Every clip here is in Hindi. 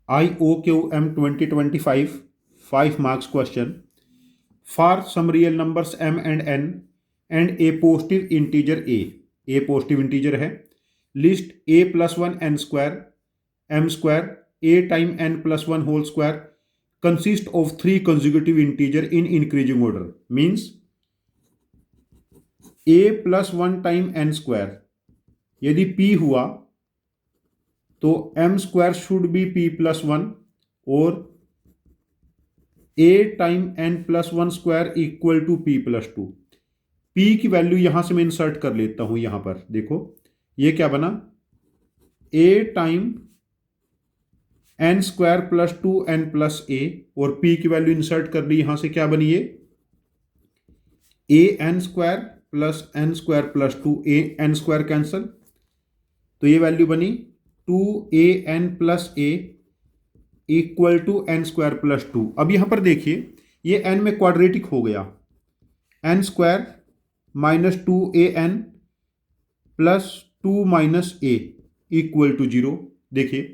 IOQM 2025 5 marks question. For some real numbers m and a positive integer a positive integer है. List a plus 1 n square m square a time n plus 1 whole square consist of 3 consecutive integer in increasing order. Means a plus 1 time n square यदि p हुआ तो m square should be p plus 1 और a time n plus 1 square equal to p plus 2. p की वैल्यू यहां से मैं इंसर्ट कर लेता हूं. यहां पर देखो ये क्या बना, a time n square plus 2n plus a और p की वैल्यू इंसर्ट कर ली. यहां से क्या बनी ये a n square plus n square plus 2a n square cancel, तो ये वैल्यू बनी 2an plus a equal to n square plus 2. अब यहां पर देखिए ये n में क्वाड्रेटिक हो गया, n square minus 2an plus 2 minus a equal to 0. देखिए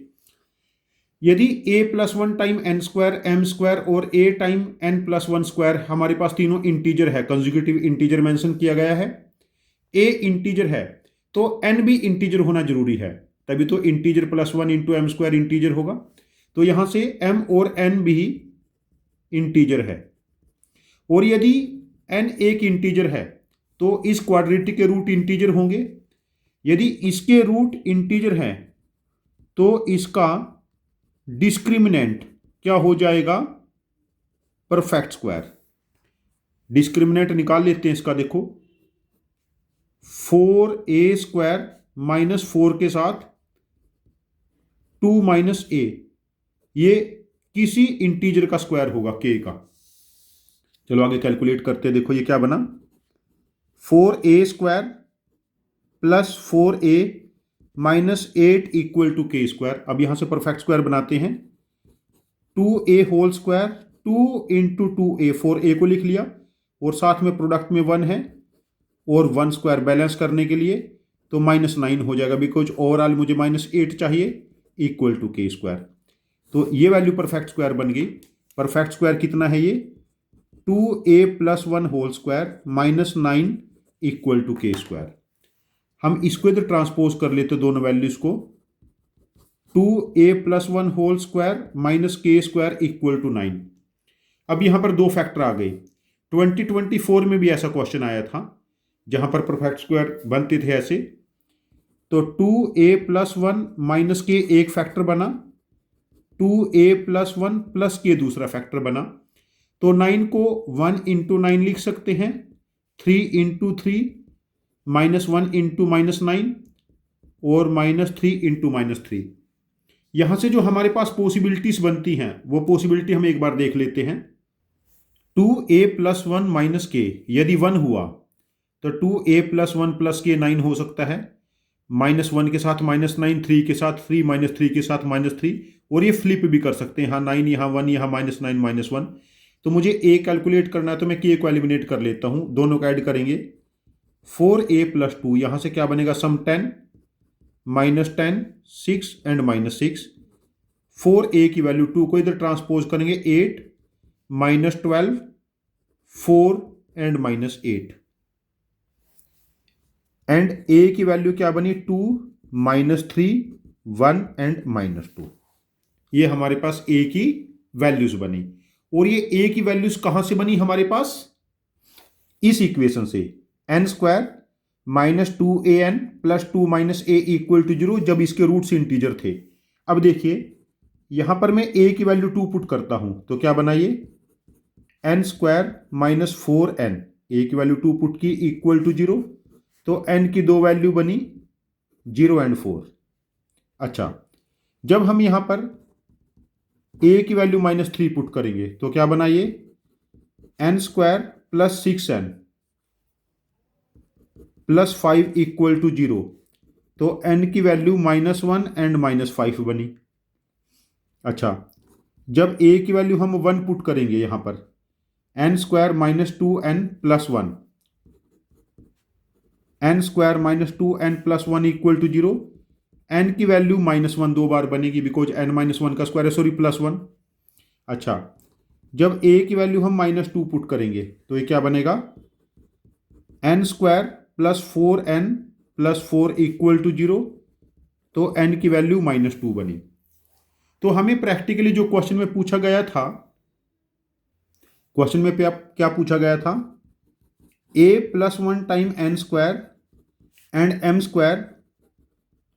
यदि a plus 1 time n square m square और a time n plus 1 square हमारे पास तीनों इंटीजर है, कंसेक्यूटिव इंटीजर मेंशन किया गया है. a इंटीजर है तो n भी इंटीजर होना जरूरी है, तभी तो integer plus 1 into m square integer होगा. तो यहां से m और n भी इंटीजर है. और यदि n एक इंटीजर है तो इस क्वाड्रेटिक के रूट इंटीजर होंगे. यदि इसके रूट इंटीजर हैं तो इसका डिस्क्रिमिनेंट क्या हो जाएगा, परफेक्ट स्क्वायर. डिस्क्रिमिनेंट निकाल लेते हैं इसका. देखो 4a स्क्वायर माइनस 4 के साथ 2 माइनस a, ये किसी इंटीजर का स्क्वायर होगा k का. चलो आगे कैलकुलेट करते हैं. देखो ये क्या बना, 4a square plus 4a minus 8 equal to k square. अब यहां से परफेक्ट स्क्वायर बनाते हैं. 2a whole square 2 into 2a, 4a को लिख लिया और साथ में प्रोडक्ट में 1 है और 1 स्क्वायर बैलेंस करने के लिए तो माइनस 9 हो जाएगा, बिकॉज ओवरऑल मुझे माइनस 8 चाहिए इक्वल टू के स्क्वायर. तो ये वैल्यू परफेक्ट स्क्वायर बन गई. परफेक्ट स्क्वायर कितना है ये, 2a प्लस 1 whole square minus 9 equal to k square. हम इसको इधर ट्रांसपोज कर लेते दोनों वैल्यूज को. 2a प्लस 1 whole square minus k square equal to 9. अब यहां पर दो फैक्टर आ गए. 2024 में भी ऐसा क्वेश्चन आया था जहां पर परफेक्ट स्क्वायर बनते थे ऐसे. तो 2a प्लस 1 माइनस के एक फैक्टर बना, 2a प्लस 1 प्लस के दूसरा फैक्टर बना. तो 9 को 1 इंटू 9 लिख सकते हैं, 3 इंटू 3 माइनस 1 इंटू माइनस 9 और माइनस 3 इंटू माइनस 3. यहां से जो हमारे पास पॉसिबिलिटीज बनती हैं वो पॉसिबिलिटी हम एक बार देख लेते हैं. 2a प्लस 1 माइनस के यदि 1 हुआ तो 2a प्लस 1 प्लस के 9 हो सकता है. माइनस 1 के साथ माइनस 9, 3 के साथ 3, माइनस 3 के साथ माइनस 3, और ये फ्लिप भी कर सकते हैं. हाँ 9 यहाँ 1, यहाँ माइनस 9 माइनस 1. तो मुझे a कैलकुलेट करना है तो मैं k को एलिमिनेट कर लेता हूं, दोनों को ऐड करेंगे. 4a प्लस 2 यहां से क्या बनेगा, सम 10 माइनस 10 6 एंड माइनस 6. 4a की वैल्यू 2 को इधर ट्रांसपोज करेंगे, 8 minus 12 4 and minus 8. And a की वैल्यू क्या बनी, 2 माइनस 3 1 एंड माइनस 2. ये हमारे पास a की वैल्यूज बनी. और ये a की वैल्यूज कहां से बनी हमारे पास, इस इक्वेशन से, n square minus 2an plus 2 minus a equal to 0, जब इसके रूट्स इंटीजर थे. अब देखिए यहां पर मैं a की वैल्यू 2 पुट करता हूं तो क्या बना ये, n square minus 4n, a की वैल्यू 2 पुट की इक्वल टू 0, तो n की दो वैल्यू बनी 0 एंड 4. अच्छा, जब हम यहां पर a की वैल्यू माइनस 3 पुट करेंगे तो क्या बना ये, n square plus 6n plus 5 equal to 0, तो n की वैल्यू माइनस 1 एंड माइनस 5 बनी. अच्छा, जब a की वैल्यू हम 1 पुट करेंगे यहां पर, n square minus 2n plus 1, n square minus 2n plus 1 equal to 0, n की वैल्यू -1 2 बार बनेगी बिकॉज n -1 का स्क्वायर है, सॉरी +1। अच्छा, जब a की वैल्यू हम -2 पुट करेंगे तो ये क्या बनेगा, n² + 4n + 4 = 0, तो n की वैल्यू -2 बनी। तो हमें प्रैक्टिकली जो क्वेश्चन में पूछा गया था, क्वेश्चन में क्या पूछा गया था, a + 1 time n² and m²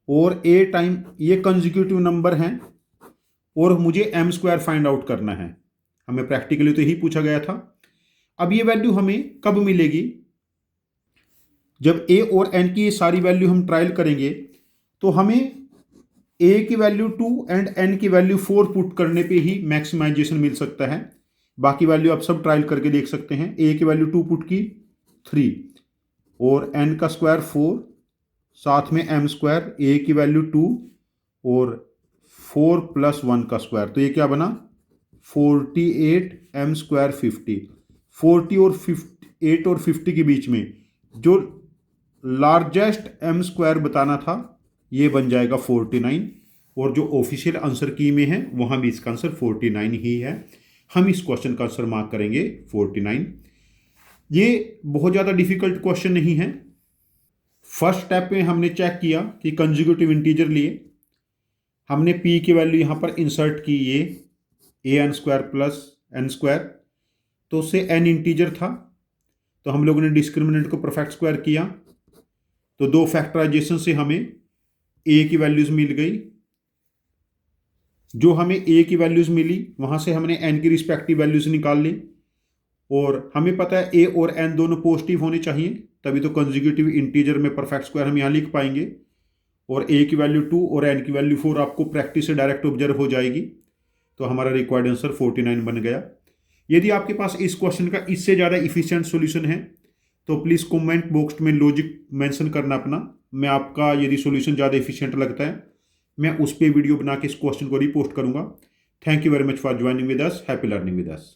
और a टाइम, ये कंसेक्यूटिव नंबर हैं और मुझे m² फाइंड आउट करना है। हमें प्रैक्टिकली तो यही पूछा गया था। अब ये वैल्यू हमें कब मिलेगी, जब a और n की ये सारी वैल्यू हम ट्रायल करेंगे तो हमें a की वैल्यू 2 एंड n की वैल्यू 4 पुट करने पे ही मैक्सिमाइजेशन मिल सकता है। बाकी वैल्यू आप सब ट्रायल करके देख सकते हैं। a की वैल्यू 2 पुट की 3 और n का स्क्वायर 4, साथ में m², a की वैल्यू 2 और 4 + 1 का स्क्वायर, तो ये क्या बना 48, m² 50। 40 और 8 और 50 के बीच में जो लार्जेस्ट m² बताना था ये बन जाएगा 49, और जो ऑफिशियल आंसर की में है वहां भी इसका आंसर 49 ही है। हम इस क्वेश्चन का आंसर मार्क करेंगे 49। ये बहुत ज़्यादा डिफिकल्ट क्वेश्चन नहीं है। फर्स्ट स्टेप में हमने चेक किया कि कंसेक्यूटिव इंटीजर लिए, हमने p की वैल्यू यहाँ पर इंसर्ट की, ये an² + n², तो उससे n इंटीजर था तो हम लोगों ने डिस्क्रिमिनेंट को परफेक्ट स्क्वायर किया, तो 2 फैक्टराइजेशन से हमें a की वैल्यूज मिल गई। जो हमें a की वैल्यूज मिली वहां से हमने n की रिस्पेक्टिव वैल्यूज निकाल ली, और हमें पता है a और n दोनों पॉजिटिव होने चाहिए, तभी तो कंसेक्यूटिव इंटीजर में परफेक्ट स्क्वायर हम यहाँ लिख पाएंगे। और a की वैल्यू 2 और n की वैल्यू 4 आपको प्रैक्टिस से डायरेक्ट ऑब्जर्व हो जाएगी, तो हमारा रिक्वायर्ड आंसर 49 बन गया। यदि आपके पास इस क्वेश्चन का इससे ज़्यादा इफिशिएंट सॉल्यूशन है तो प्लीज़ कमेंट बॉक्स में लॉजिक मेंशन करना अपना। मैं आपका यदि सॉल्यूशन ज़्यादा इफिशिएंट लगता है मैं उस पर वीडियो बना के इस क्वेश्चन को रिपोस्ट करूँगा। Thank you very much for joining with us. Happy learning with us.